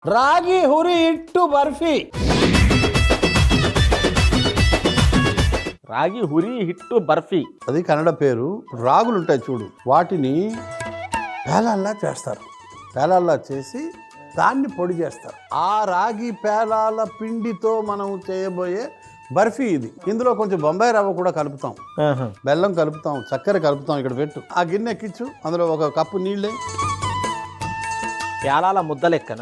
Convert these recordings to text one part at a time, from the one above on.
రాగి హురి ఇట్టు బర్ఫీ. రాగి హురి హిట్టు బర్ఫీ, అది కన్నడ పేరు. రాగులు ఉంటాయి చూడు, వాటిని పేలాల్లా చేస్తారు. పేలాల్లా చేసి దాన్ని పొడి చేస్తారు. ఆ రాగి పేలాల పిండితో మనం చేయబోయే బర్ఫీ ఇది. ఇందులో కొంచెం బొంబాయి రవ్వ కూడా కలుపుతాం, బెల్లం కలుపుతాం, చక్కెర కలుపుతాం. ఇక్కడ పెట్టు, ఆ గిన్నె ఎక్కించు, అందులో ఒక కప్పు నీళ్ళే. పేలాల ముద్ద లెక్కన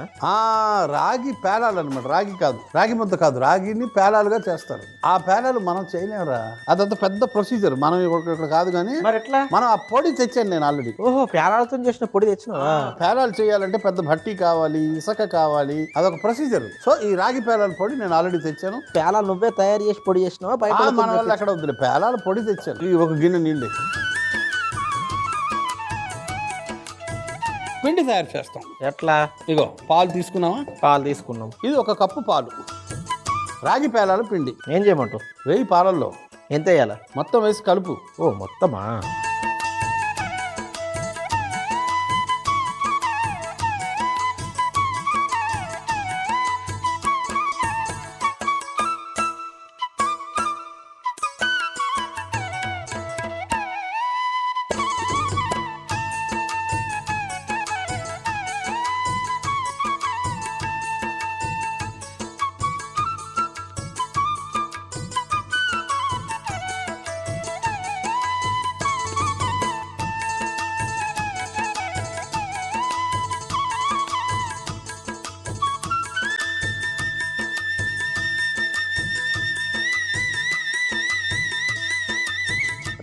రాగి పేలాలు అనమాట, రాగి కాదు, రాగి ముద్ద కాదు, రాగిని పేలాలుగా చేస్తారు. ఆ పేలాలు మనం చేయలేమురా, అదంత పెద్ద ప్రొసీజర్. మనం ఇక్కడ కాదు కానీ మరి ఎట్లా, మనం ఆ పొడి తెచ్చాను నేను ఆల్రెడీ. ఓహో, పేలాలతో చేసిన పొడి తెచ్చిన. పేలాలు చేయాలంటే పెద్ద భట్టి కావాలి, ఇసుక కావాలి, అదొక ప్రొసీజర్. సో ఈ రాగి పేలాల పొడి నేను ఆల్రెడీ తెచ్చాను. పేలాలు నువ్వే తయారు చేసి పొడి చేసినావా బయట? మన వాళ్ళు ఎక్కడ వద్దులే, పేలాల పొడి తెచ్చాను. ఈ ఒక గిన్నె నీళ్ళే పిండి తయారు చేస్తాం. ఎట్లా? ఇగో పాలు తీసుకున్నావా? పాలు తీసుకున్నాం. ఇది ఒక కప్పు పాలు, రాగి పేలాల పిండి. ఏం చేయమంటావు? వెయ్యి పాలల్లో ఎంత వేయాలా? మొత్తం వేసి కలుపు. ఓ మొత్తమా?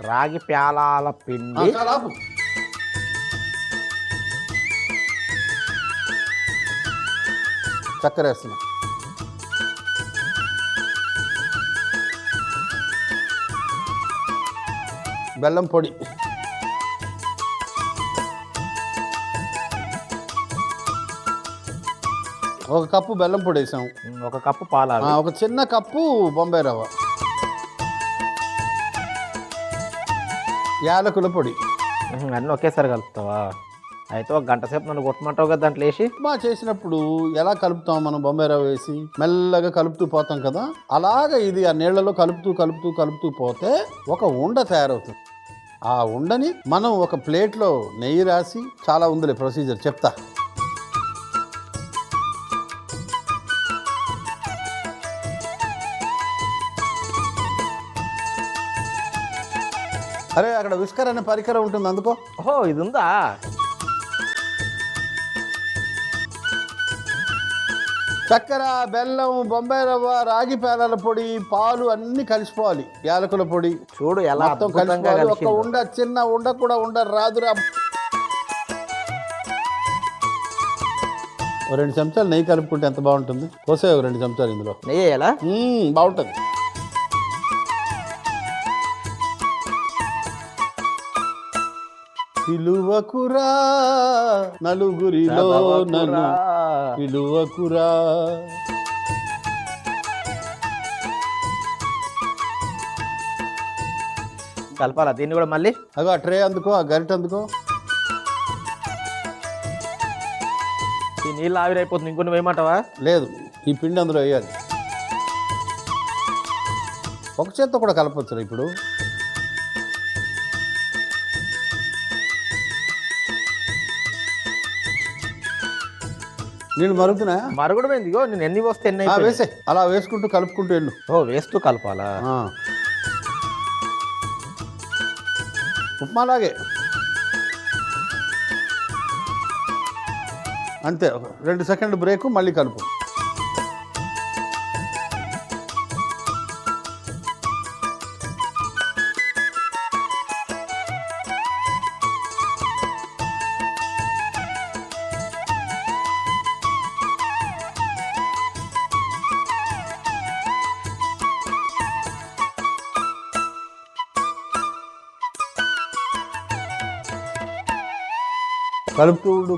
రాగి పేలాల పిండి చక్కెర వేస్తున్నా, బెల్లం పొడి, ఒక కప్పు బెల్లం పొడి వేసాం, ఒక కప్పు పాల, ఒక చిన్న కప్పు బొంబాయి రవ్వ, యాలకుల పొడి. అన్నీ ఒకేసారి కలుపుతావా? అయితే ఒక గంట సేపు నన్ను కొట్టమంటావు కదా దాంట్లో వేసి. ఉప్మా చేసినప్పుడు ఎలా కలుపుతాం మనం, బొంబాయి రవ్వ వేసి మెల్లగా కలుపుతూ పోతాం కదా, అలాగా ఇది ఆ నీళ్లలో కలుపుతూ కలుపుతూ కలుపుతూ పోతే ఒక ఉండ తయారవుతుంది. ఆ ఉండని మనం ఒక ప్లేట్లో నెయ్యి రాసి, చాలా ఉందిలే ప్రొసీజర్ చెప్తా. అరే అక్కడ విస్కర్ అనే పరికరం ఉంటుంది, అందుకో. ఓహో, ఇది ఉందా? చక్కెర, బెల్లం, బొంబాయి రవ్వ, రాగి పేలాల పొడి, పాలు అన్ని కలిసిపోవాలి. యాలకుల పొడి చూడు ఎలా మొత్తం కలిసిపోవాలి. ఒక ఉండ, చిన్న ఉండ కూడా రాదురా. 2 చెంచాలు నెయ్యి కలుపుకుంటే ఎంత బాగుంటుంది. పోసే 2 చెంచాలు ఇందులో నెయ్యి వేయాలా? బాగుంటుంది. పిలువకురా నలుగురిలో నన్ను పిలువకురా. కలపాలా దీన్ని కూడా మళ్ళీ? అగో ఆ ట్రే అందుకో, ఆ గరిట అందుకో. ఈ నీళ్ళు ఆవిరైపోతుంది, ఇంకొన్ని వేయమంటావా? లేదు, ఈ పిండి అందులో వేయాలి. ఒక చేత్తో కూడా కలపచ్చు ఇప్పుడు. నేను మరుగుతున్నా, మరుగుడు ఇదిగో నేను ఎన్ని వస్తే ఎన్ని వేసే, అలా వేసుకుంటూ కలుపుకుంటూ వెళ్ళు. ఓ వేస్తూ కలపాలా? ఉప్మాలాగే అంతే. 2 సెకండ్లు బ్రేకు, మళ్ళీ కలుపు.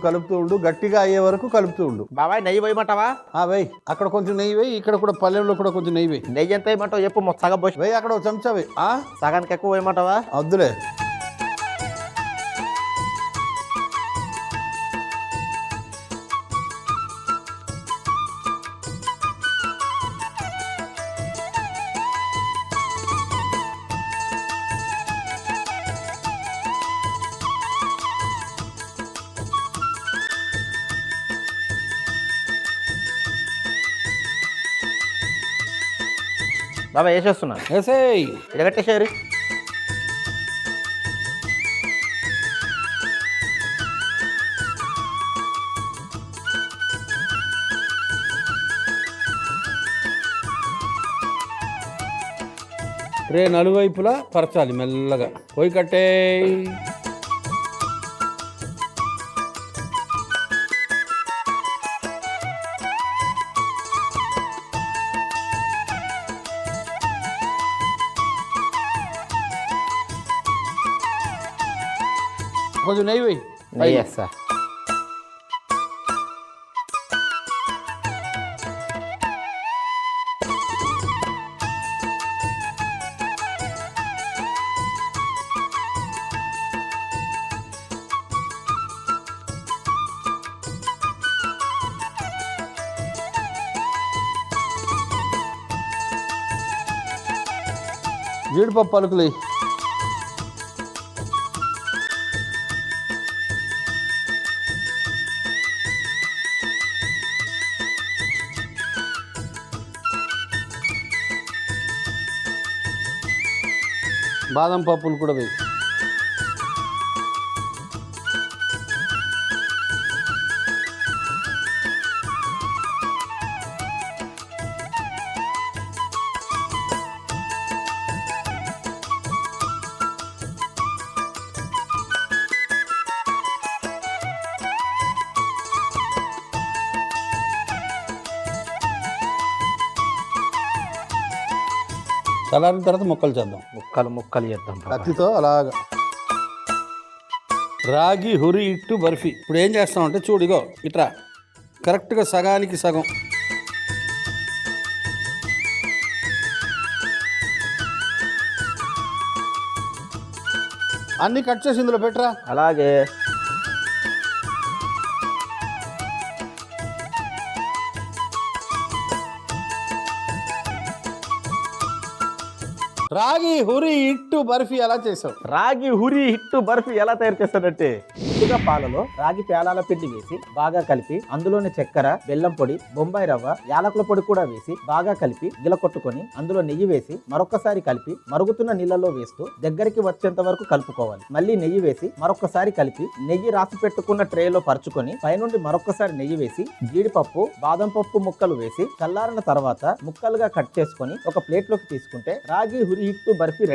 కలుపుతూ ఉండు, గట్టిగా అయ్యే వరకు కలుపుతూ ఉండు. బాబాయ్ నెయ్యి వేయమంటావా? వేయి, అక్కడ కొంచెం నెయ్యి వేయి, ఇక్కడ కూడా పల్లెల్లో కూడా కొంచెం నెయ్యి వేయి. నెయ్యి ఎంత వేయమంటావు చెప్పు? సగం పోసి వేయి, అక్కడ ఒక చెంచా వేయి. సగానికి ఎక్కువ వేయమంటావా? వద్దులే. బాబా వేసేస్తున్నా, వేసేయ్. ఇడగట్టేసేరి. ట్రే నలువైపులా పరచాలి మెల్లగా. పోయి కట్టేయ్. కొంచెం నెయ్యి వేయి. నెయ్యి వేస్తా. జీడిపప్పు పలుకులు వేయి. బాదం పప్పులు కూడా వేయి. చల్లారిన తర్వాత ముక్కలు చేద్దాం. ముక్కలు ముక్కలు చేద్దాం బాబా. కత్తితో అలాగా. రాగి హురి ఇట్టు బర్ఫీ. ఇప్పుడు ఏం చేస్తామంటే చూడు, ఇగో ఇట్రా కరెక్ట్గా సగానికి సగం. అన్నీ కట్ చేసి ఇందులో పెట్టరా. అలాగే. రాగి హురి ఇట్టు బర్ఫీ ఎలా చేసావు? రాగి హురి హిట్టు బర్ఫీ ఎలా తయారు చేస్తాడంటే, ముందుగా పాలలో రాగి పేలాల పిండి వేసి బాగా కలిపి అందులోని చక్కెర, బెల్లం పొడి, బొంబాయి రవ్వ, యాలకుల పొడి కూడా వేసి బాగా కలిపి గిలకొట్టుకొని అందులో నెయ్యి వేసి మరొకసారి కలిపి మరుగుతున్న నీళ్ళలో వేస్తూ దగ్గరికి వచ్చేంత వరకు కలుపుకోవాలి. మళ్ళీ నెయ్యి వేసి మరొకసారి కలిపి నెయ్యి రాసి పెట్టుకున్న ట్రేలో పరుచుకొని పైనుండి మరొకసారి నెయ్యి వేసి జీడిపప్పు, బాదం పప్పు ముక్కలు వేసి చల్లారిన తర్వాత ముక్కలుగా కట్ చేసుకొని ఒక ప్లేట్లోకి తీసుకుంటే రాగి హురి హిట్టు బర్ఫీ రెడీ.